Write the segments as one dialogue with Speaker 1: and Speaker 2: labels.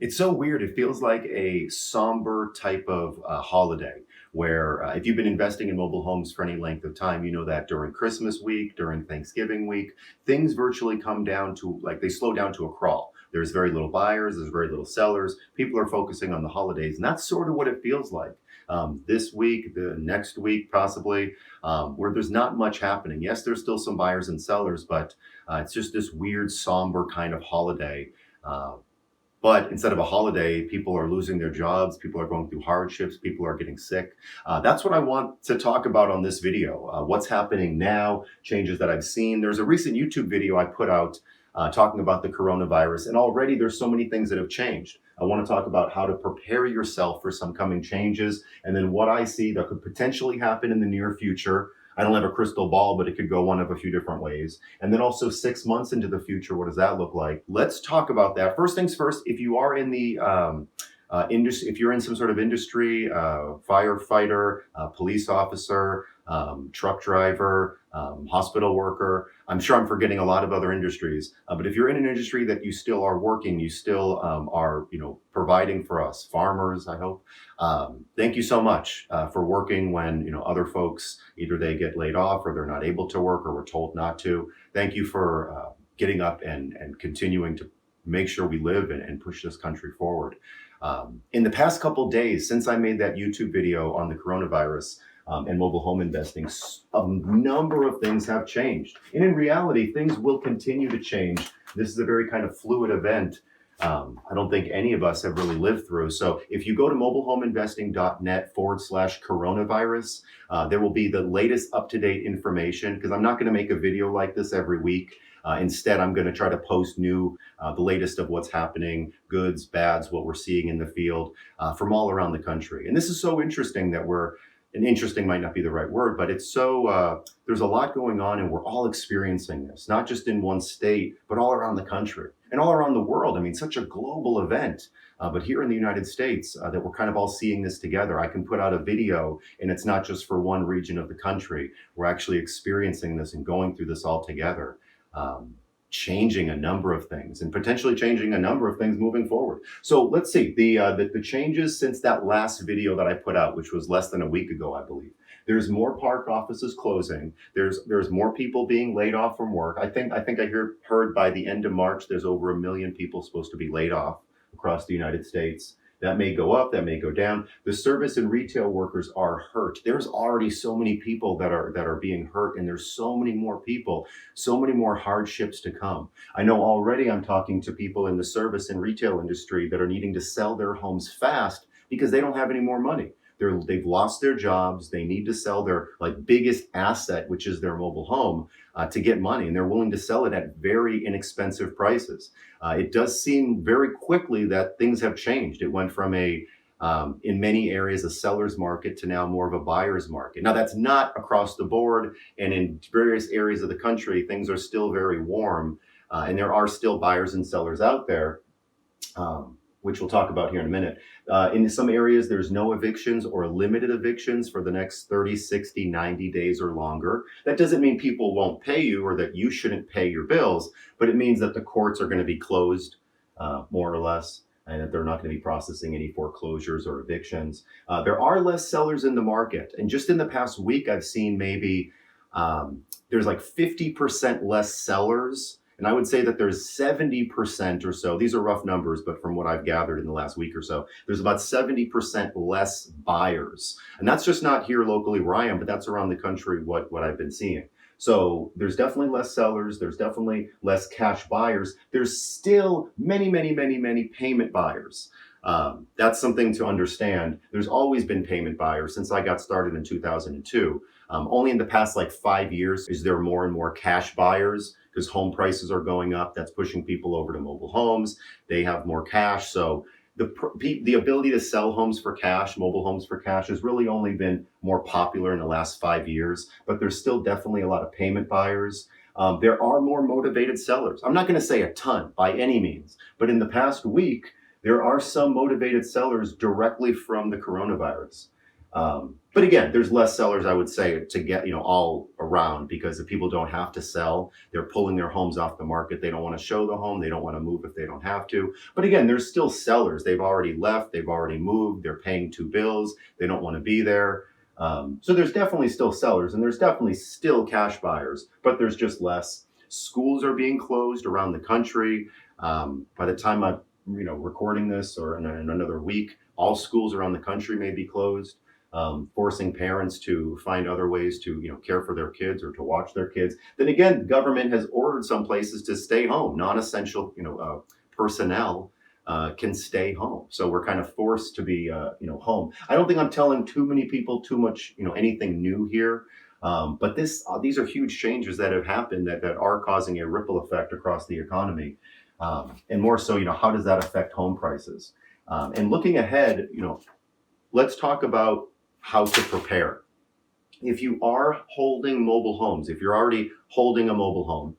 Speaker 1: It's so weird. It feels like a somber type of holiday where if you've been investing in mobile homes for any length of time, you know that during Christmas week, during Thanksgiving week, things virtually come down to like they slow down to a crawl. There's very little buyers, there's very little sellers. People are focusing on the holidays, and that's sort of what it feels like. This week, the next week, possibly, where there's not much happening. Yes, there's still some buyers and sellers, but it's just this weird, somber kind of holiday. Uh, but instead of a holiday, people are losing their jobs, people are going through hardships, people are getting sick. That's what I want to talk about on this video. What's happening now, changes that I've seen. There's a recent YouTube video I put out talking about the coronavirus, and already there's so many things that have changed. I want to talk about how to prepare yourself for some coming changes, and then what I see that could potentially happen in the near future. I don't have a crystal ball, but it could go one of a few different ways. And then also 6 months into the future, what does that look like? Let's talk about that. First things first, if you are in the industry, if you're in some sort of industry, firefighter, police officer, truck driver, hospital worker, I'm sure I'm forgetting a lot of other industries. But if you're in an industry that you still are working, you still are, providing for us, farmers, I hope. Thank you so much for working when other folks either they get laid off or they're not able to work or were told not to. Thank you for getting up and continuing to make sure we live and push this country forward. In the past couple days, since I made that YouTube video on the coronavirus and mobile home investing, a number of things have changed. And in reality, things will continue to change. This is a very kind of fluid event. I don't think any of us have really lived through. So if you go to mobilehomeinvesting.net/coronavirus, there will be the latest up-to-date information, because I'm not going to make a video like this every week. Instead, I'm going to try to post the latest of what's happening, goods, bads, what we're seeing in the field from all around the country. And this is so interesting that and interesting might not be the right word, but it's so, there's a lot going on and we're all experiencing this, not just in one state, but all around the country and all around the world. I mean, such a global event. But here in the United States, that we're kind of all seeing this together. I can put out a video and it's not just for one region of the country. We're actually experiencing this and going through this all together. Changing a number of things and potentially changing a number of things moving forward. So let's see the changes since that last video that I put out, which was less than a week ago, I believe. There's more park offices closing. There's more people being laid off from work. I think I heard by the end of March, there's over 1 million people supposed to be laid off across the United States. That may go up, that may go down. The service and retail workers are hurt. There's already so many people that are being hurt, and there's so many more people, so many more hardships to come. I know already I'm talking to people in the service and retail industry that are needing to sell their homes fast because they don't have any more money. They've lost their jobs. They need to sell their biggest asset, which is their mobile home, to get money, and they're willing to sell it at very inexpensive prices. It does seem very quickly that things have changed. It went from in many areas, a seller's market to now more of a buyer's market. Now, that's not across the board, and in various areas of the country, things are still very warm, and there are still buyers and sellers out there. Which we'll talk about here in a minute. In some areas, there's no evictions or limited evictions for the next 30, 60, 90 days or longer. That doesn't mean people won't pay you or that you shouldn't pay your bills, but it means that the courts are going to be closed, more or less, and that they're not going to be processing any foreclosures or evictions. There are less sellers in the market. And just in the past week, I've seen maybe there's 50% less sellers. And I would say that there's 70% or so, these are rough numbers, but from what I've gathered in the last week or so, there's about 70% less buyers. And that's just not here locally where I am, but that's around the country what I've been seeing. So there's definitely less sellers. There's definitely less cash buyers. There's still many, many, many, many payment buyers. That's something to understand. There's always been payment buyers since I got started in 2002. Only in the past 5 years is there more and more cash buyers, because home prices are going up. That's pushing people over to mobile homes. They have more cash. So the ability to sell homes for cash, mobile homes for cash, has really only been more popular in the last 5 years. But there's still definitely a lot of payment buyers. There are more motivated sellers. I'm not going to say a ton by any means, but in the past week, there are some motivated sellers directly from the coronavirus. But again, there's less sellers, I would say, to get, all around, because if people don't have to sell, they're pulling their homes off the market. They don't want to show the home. They don't want to move if they don't have to. But again, there's still sellers. They've already left. They've already moved. They're paying two bills. They don't want to be there. So there's definitely still sellers, and there's definitely still cash buyers, but there's just less. Schools are being closed around the country. By the time I'm, recording this, or in another week, all schools around the country may be closed, forcing parents to find other ways to, care for their kids or to watch their kids. Then again, the government has ordered some places to stay home. Non-essential, personnel can stay home. So we're kind of forced to be, home. I don't think I'm telling too many people too much, anything new here. But these are huge changes that have happened that are causing a ripple effect across the economy. And more so, how does that affect home prices? And looking ahead, let's talk about how to prepare. If you are holding mobile homes, if you're already holding a mobile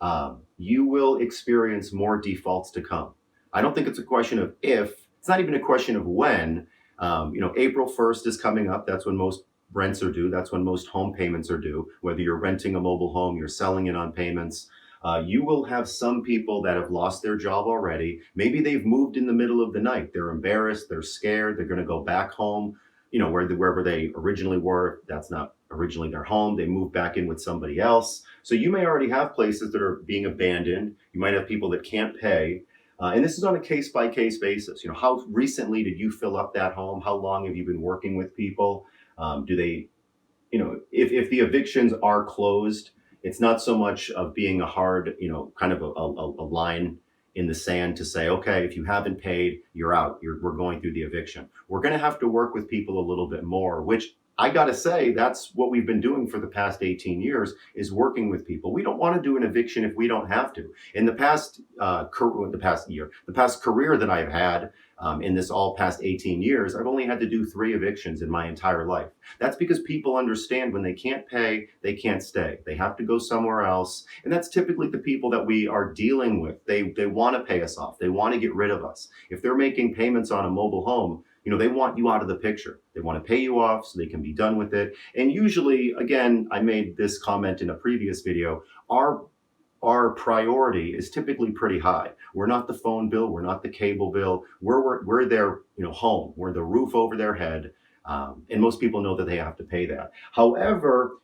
Speaker 1: home, you will experience more defaults to come. I don't think it's a question of if, it's not even a question of when. April 1st is coming up. That's when most rents are due. That's when most home payments are due. Whether you're renting a mobile home, you're selling it on payments. You will have some people that have lost their job already. Maybe they've moved in the middle of the night. They're embarrassed. They're scared. They're going to go back home, wherever they originally were. That's not originally their home. They moved back in with somebody else. So you may already have places that are being abandoned. You might have people that can't pay. And this is on a case by case basis. How recently did you fill up that home? How long have you been working with people? Do they, if the evictions are closed, it's not so much of being a hard, kind of a line in the sand to say, okay, if you haven't paid, you're out. We're going through the eviction. We're going to have to work with people a little bit more, which I got to say, that's what we've been doing for the past 18 years, is working with people. We don't want to do an eviction if we don't have to. In the past career that I've had, in this all past 18 years, I've only had to do 3 evictions in my entire life. That's because people understand when they can't pay, they can't stay. They have to go somewhere else. And that's typically the people that we are dealing with. They want to pay us off. They want to get rid of us. If they're making payments on a mobile home, they want you out of the picture. They want to pay you off so they can be done with it. And usually, again, I made this comment in a previous video, our priority is typically pretty high. We're not the phone bill. We're not the cable bill. We're their home. We're the roof over their head. And most people know that they have to pay that. However,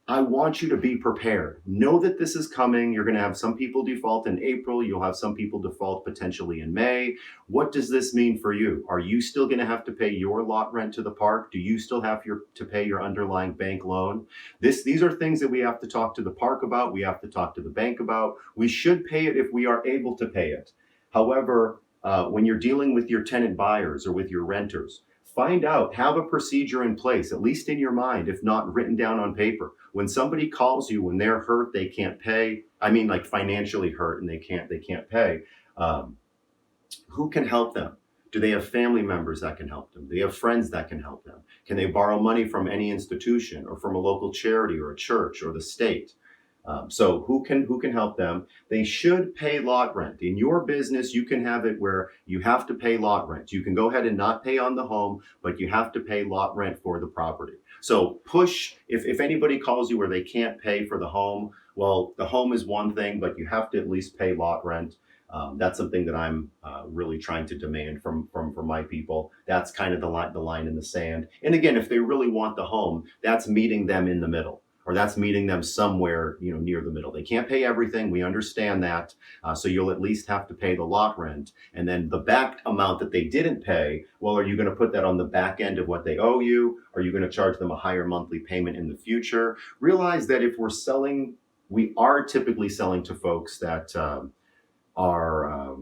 Speaker 1: I want you to be prepared. Know that this is coming. You're going to have some people default in April. You'll have some people default potentially in May. What does this mean for you? Are you still going to have to pay your lot rent to the park? Do you still have to pay your underlying bank loan? These are things that we have to talk to the park about. We have to talk to the bank about. We should pay it if we are able to pay it. However, when you're dealing with your tenant buyers or with your renters, find out, have a procedure in place, at least in your mind, if not written down on paper. When somebody calls you, when they're hurt, they can't pay. I mean, like financially hurt and they can't pay. Who can help them? Do they have family members that can help them? Do they have friends that can help them? Can they borrow money from any institution or from a local charity or a church or the state? So who can help them? They should pay lot rent. In your business, you can have it where you have to pay lot rent. You can go ahead and not pay on the home, but you have to pay lot rent for the property. So push, if anybody calls you where they can't pay for the home, well, the home is one thing, but you have to at least pay lot rent. That's something that I'm really trying to demand from my people. That's kind of the line in the sand. And again, if they really want the home, that's meeting them in the middle. Or that's meeting them somewhere, near the middle. They can't pay everything. We understand that. So you'll at least have to pay the lot rent. And then the back amount that they didn't pay, well, are you going to put that on the back end of what they owe you? Are you going to charge them a higher monthly payment in the future? Realize that if we're selling, we are typically selling to folks that are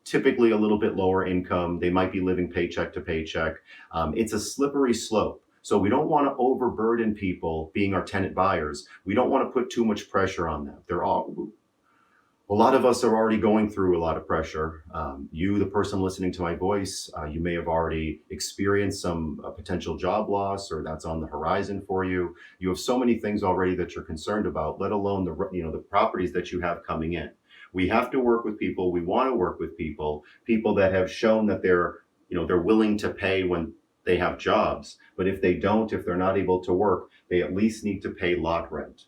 Speaker 1: typically a little bit lower income. They might be living paycheck to paycheck. It's a slippery slope. So we don't want to overburden people being our tenant buyers. We don't want to put too much pressure on them. A lot of us are already going through a lot of pressure. You, the person listening to my voice, you may have already experienced some potential job loss, or that's on the horizon for you. You have so many things already that you're concerned about, let alone the properties that you have coming in. We have to work with people. We want to work with people that have shown that they're willing to pay when they have jobs. But if they don't, if they're not able to work, they at least need to pay lot rent.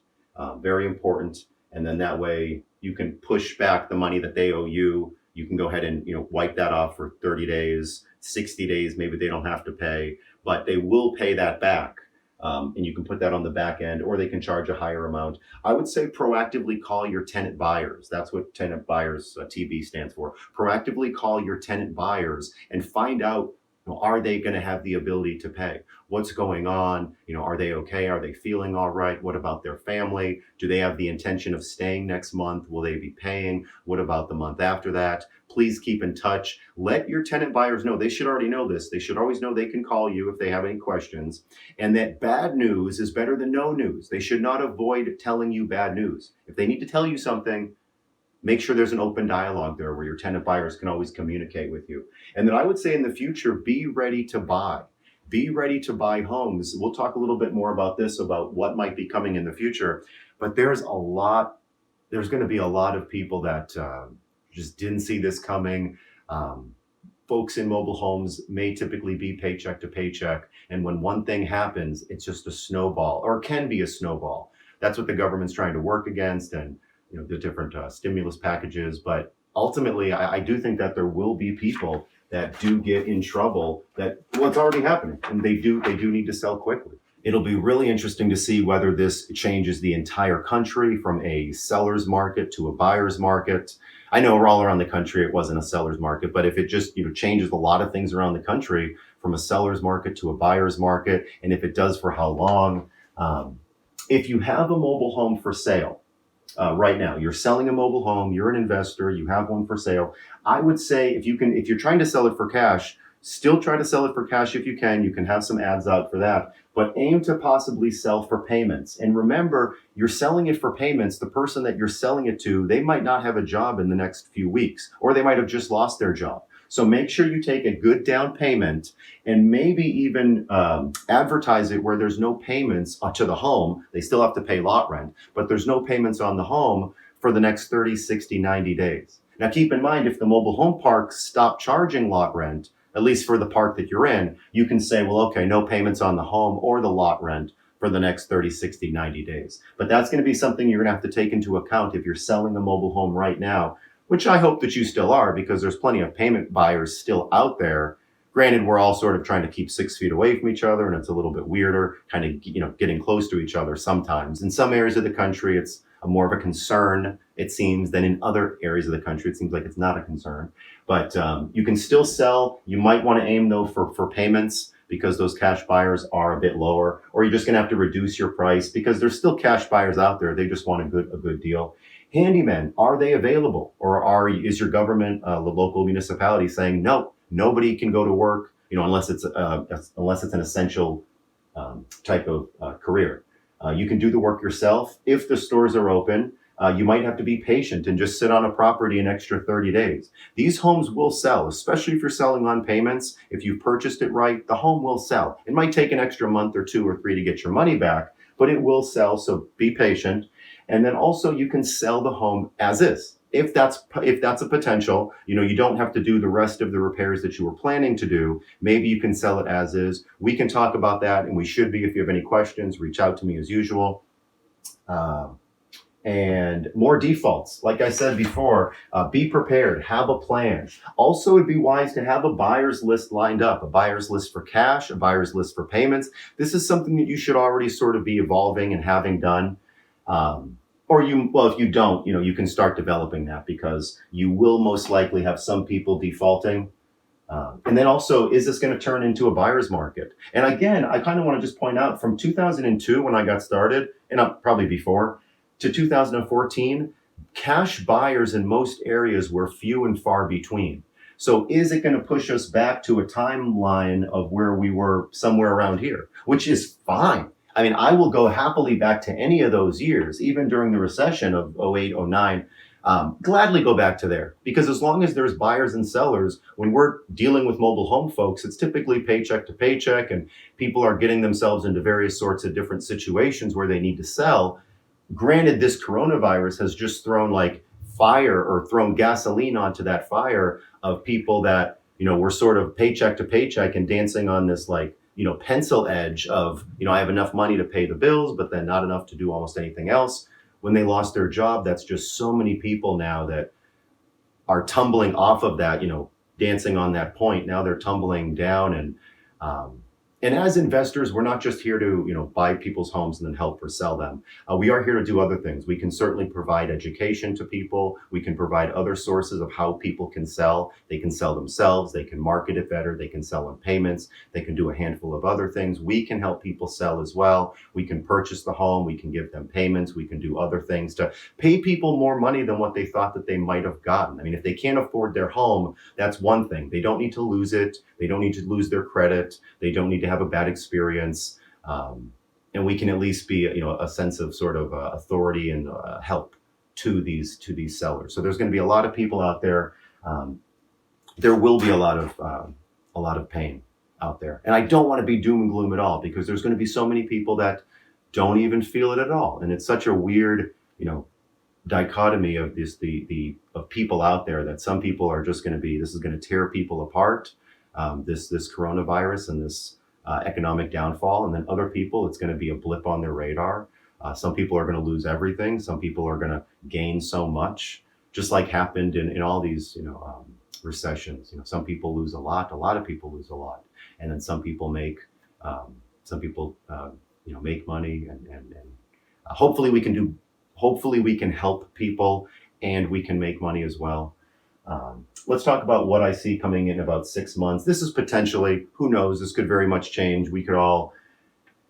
Speaker 1: Very important. And then that way you can push back the money that they owe you. You can go ahead and wipe that off for 30 days, 60 days. Maybe they don't have to pay, but they will pay that back. And you can put that on the back end, or they can charge a higher amount. I would say proactively call your tenant buyers. That's what tenant buyers TB stands for. Proactively call your tenant buyers and find out, are they going to have the ability to pay? What's going on? Are they okay? Are they feeling all right? What about their family? Do they have the intention of staying next month? Will they be paying? What about the month after that? Please keep in touch. Let your tenant buyers know. They should already know this. They should always know they can call you if they have any questions, and that bad news is better than no news. They should not avoid telling you bad news. If they need to tell you something, make sure there's an open dialogue there where your tenant buyers can always communicate with you. And then I would say in the future, be ready to buy. Be ready to buy homes. We'll talk a little bit more about this, about what might be coming in the future. But there's going to be a lot of people that just didn't see this coming. Folks in mobile homes may typically be paycheck to paycheck. And when one thing happens, it's just a snowball, or can be a snowball. That's what the government's trying to work against, and the different stimulus packages. But ultimately, I do think that there will be people that do get in trouble, it's already happening, and they do need to sell quickly. It'll be really interesting to see whether this changes the entire country from a seller's market to a buyer's market. I know all around the country it wasn't a seller's market, but if it just changes a lot of things around the country from a seller's market to a buyer's market, and if it does, for how long. If you have a mobile home for sale, right now, you're selling a mobile home, you're an investor, you have one for sale, I would say if you're trying to sell it for cash, still try to sell it for cash if you can. You can have some ads out for that, but aim to possibly sell for payments. And remember, you're selling it for payments. The person that you're selling it to, they might not have a job in the next few weeks, or they might have just lost their job. So make sure you take a good down payment, and maybe even advertise it where there's no payments to the home. They still have to pay lot rent, but there's no payments on the home for the next 30, 60, 90 days. Now keep in mind, if the mobile home parks stop charging lot rent, at least for the park that you're in, you can say, well, okay, no payments on the home or the lot rent for the next 30, 60, 90 days. But that's going to be something you're going to have to take into account if you're selling a mobile home right now, which I hope that you still are, because there's plenty of payment buyers still out there. Granted, we're all sort of trying to keep 6 feet away from each other, and it's a little bit weirder, kind of, getting close to each other sometimes. In some areas of the country, it's more of a concern, it seems, than in other areas of the country. It seems like it's not a concern. But you can still sell. You might want to aim, though, for payments, because those cash buyers are a bit lower, or you're just going to have to reduce your price, because there's still cash buyers out there. They just want a good deal. Handymen, are they available? Or is your government, the local municipality, saying, no, nobody can go to work, unless it's an essential type of career. You can do the work yourself. If the stores are open, you might have to be patient and just sit on a property an extra 30 days. These homes will sell, especially if you're selling on payments. If you purchased it right, the home will sell. It might take an extra month or 2 or 3 to get your money back, but it will sell, so be patient. And then also you can sell the home as is. If that's a potential, you don't have to do the rest of the repairs that you were planning to do. Maybe you can sell it as is. We can talk about that, and we should be. If you have any questions, reach out to me as usual. And more defaults. Like I said before, be prepared, have a plan. Also, it'd be wise to have a buyer's list lined up, a buyer's list for cash, a buyer's list for payments. This is something that you should already sort of be evolving and having done. If you don't, you can start developing that, because you will most likely have some people defaulting. And then also, is this going to turn into a buyer's market? And again, I kind of want to just point out, from 2002, when I got started, and probably before, to 2014, cash buyers in most areas were few and far between. So is it going to push us back to a timeline of where we were somewhere around here, which is fine. I mean, I will go happily back to any of those years, even during the recession of 08, 09, gladly go back to there, because as long as there's buyers and sellers, when we're dealing with mobile home folks, it's typically paycheck to paycheck, and people are getting themselves into various sorts of different situations where they need to sell. Granted, this coronavirus has just thrown thrown gasoline onto that fire of people that we're sort of paycheck to paycheck and dancing on this like, pencil edge of, I have enough money to pay the bills, but then not enough to do almost anything else. When they lost their job, that's just so many people now that are tumbling off of that, dancing on that point. Now they're tumbling down. And as investors, we're not just here to, buy people's homes and then help or sell them. We are here to do other things. We can certainly provide education to people. We can provide other sources of how people can sell. They can sell themselves. They can market it better. They can sell on payments. They can do a handful of other things. We can help people sell as well. We can purchase the home. We can give them payments. We can do other things to pay people more money than what they thought that they might have gotten. I mean, if they can't afford their home, that's one thing. They don't need to lose it. They don't need to lose their credit. They don't need to have a bad experience, and we can at least be, a sense of sort of authority and help to these sellers. So there's going to be a lot of people out there. There will be a lot of pain out there, and I don't want to be doom and gloom at all, because there's going to be so many people that don't even feel it at all, and it's such a weird, dichotomy of the of people out there, that some people are just going to be, this is going to tear people apart, this coronavirus and this economic downfall, and then other people, it's going to be a blip on their radar. Some people are going to lose everything. Some people are going to gain so much, just like happened in all these recessions. Some people lose a lot of people lose a lot, and then some people make make money, and hopefully we can help people, and we can make money as well. Let's talk about what I see coming in about 6 months. This is potentially, who knows, this could very much change. We could all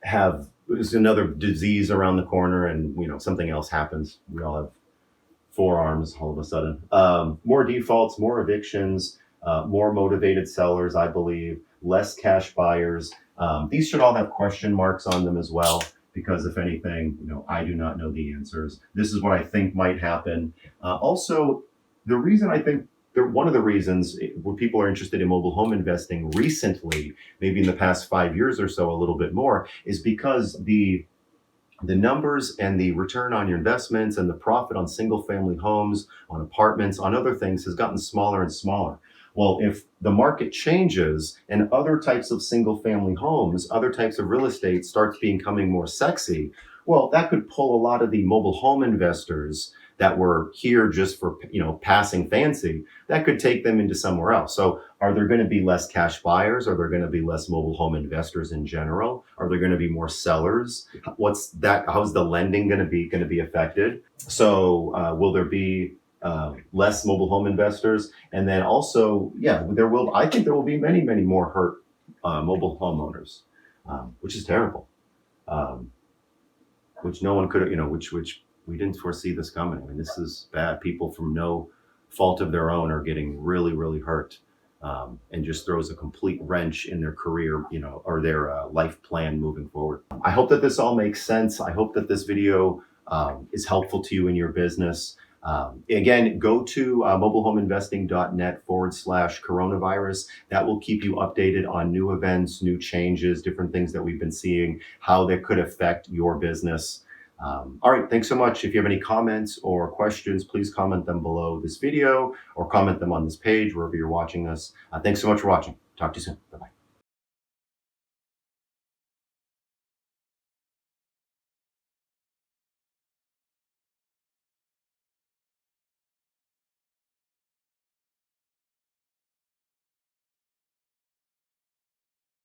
Speaker 1: have, there's another disease around the corner, and something else happens. We all have forearms all of a sudden. More defaults, more evictions, more motivated sellers, I believe, less cash buyers. These should all have question marks on them as well, because if anything, I do not know the answers. This is what I think might happen. Also, the reason I think, one of the reasons where people are interested in mobile home investing recently, maybe in the past 5 years or so, a little bit more, is because the numbers and the return on your investments and the profit on single family homes, on apartments, on other things has gotten smaller and smaller. Well, if the market changes and other types of single family homes, other types of real estate starts becoming more sexy, well, that could pull a lot of the mobile home investors that were here just for, passing fancy, that could take them into somewhere else. So are there going to be less cash buyers? Are there going to be less mobile home investors in general? Are there going to be more sellers? How's the lending going to be affected? So will there be less mobile home investors? And then also, I think there will be many, many more hurt mobile homeowners, which is terrible. Which no one could, which we didn't foresee this coming. I mean, this is bad. People from no fault of their own are getting really, really hurt, and just throws a complete wrench in their career, or their life plan moving forward. I hope that this all makes sense. I hope that this video is helpful to you in your business. Again, go to mobilehomeinvesting.net/coronavirus. That will keep you updated on new events, new changes, different things that we've been seeing, how that could affect your business. All right, thanks so much. If you have any comments or questions, please comment them below this video or comment them on this page, wherever you're watching us. Thanks so much for watching. Talk to you soon. Bye-bye.